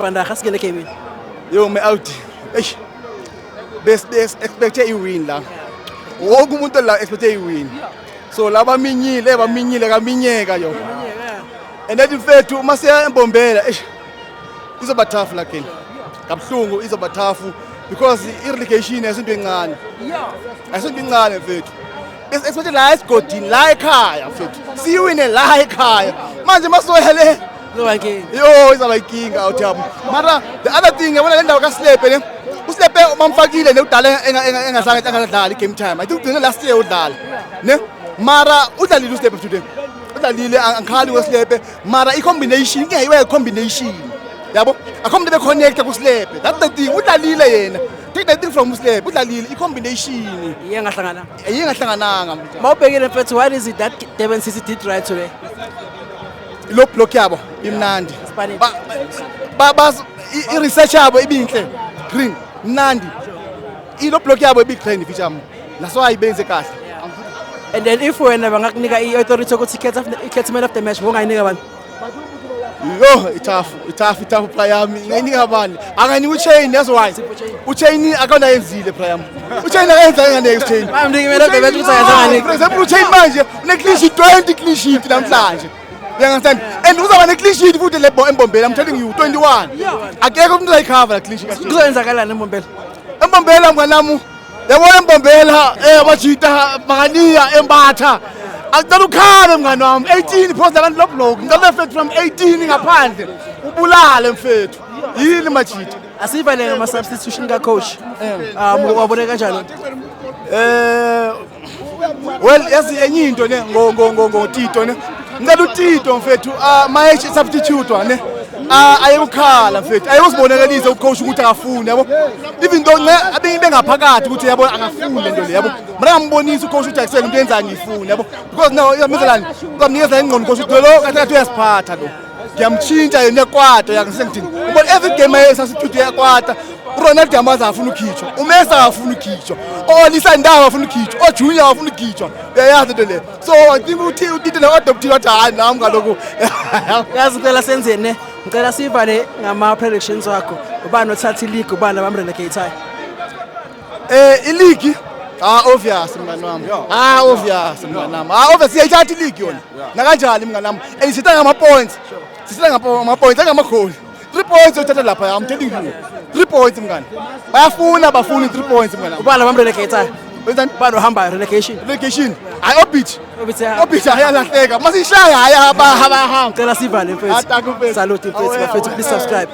vandaag as gele game. Yo my out. Eish. Best expect a win la. Wonke umuntu la expect a win. So laba minyile kaminyeka yo. And then mfethu masiya embombela eish. Izoba tough la kini. Kabhlungu izoba tough because irrigation asinto encane. Asinto encane mfethu. Expect la esigodini la ekhaya mfethu. Siwine la ekhaya. Manje masohele izaba inkinga awuthabo. Mara the other thing yabona le ndawo kaSlepe ne. uSlepe mamfakile ne udala engazange angadlali game time. I think ugcine last year udlala. Ne? Mara udlalile uSlepe today. Udlalile angikhali weSlepe mara i-combination ingeyiwe combination. Yabo? Akhombe be connect kuSlepe. That's the thing udlalile yena. Take the thing from uSlepe udlalile i-combination. Yengahlangananga. Mawubhekile mfethu, what is it that Durban City did right today? Lo block yabo imnandi. Ba i-research yabo ibinhle. Green mnandi. Ilo block yabo ibig-green mfitshamo. Naso ayibenze kahle. And then if wena bangakunika i-authority ukuthi ikhethe man of the match bongayinika bani? Yo, itough player yami. Ngayinika bani? Anganika uChain, that's why. uChain akona yenzile player yami. uChain akayenza ngane uChain. Bamnike man of the match ukuthi ayazanganika. For example, uChain manje une clean sheet 20 clean sheet namhlanje. You understand? And uzaba ne clean sheet futhi lebo embombela. I'm telling you 21. Akekho umuntu oyicover la clean sheet. Kuzoyenzakalani embombela? Embombela mnganamu. Yabona embombela abajita makaniya embatha. Akucela ukhale mngani wami 18 phosa abantu lo block. Ngicela mfethu from 18 ngaphandle. Ubulale mfethu. Yini majita? Asiva le ama substitution ka coach. Wabone kanjalo? Well, yazi enye into ne ngo Tito ne. Ngicela uTito mfethu my substitute wane. Ayekukhala mfethu. Ayosibonelisa ucoach ukuthi akafuni yabo. Even though bengaphakathi ukuthi yabo angafuni lento le yabo. Mina ngambonisa ucoach ukuthi akusele into yenza ngifuni yabo. Because now yamizalani kwamnikeza ingqondo coach ukuthi lo kathi uyasiphatha lo. Ngiyamchintsha yena ekwata yakasengithini. Ubona every game ayesasithuthi yakwata. uRonaldo yamaza afuna ukhitshwa. uMessi afuna ukhitshwa. oLisa Ndawo afuna ukhitshwa. oJunior afuna ukhitshwa. Uyayazi into le. So I think uTito no-adoptile wathi hayi nami ngaloko. Yazi ngicela senzeni ne? Ngicela sivale ngama predictions wakho. Ubani othatha ileague, ubani abamrelegate? iLeague obvious mngani wami. Obvious mngani wami. Obvious siyayithatha iLeague yona. Nakanjani mngani wami? And sithatha ngama points. Sithatha ngama points ngama goal. 3 points uthatha lapha. I'm telling you. 3 points mngani. Bafuni 3 points mngani wami. Ubani abamrelegate? Ubani ohamba relegation? Relegation. Obit ayalahleka. Masishaya haya hamba. Ngicela sivale mfethu. Salute mfethu, please subscribe.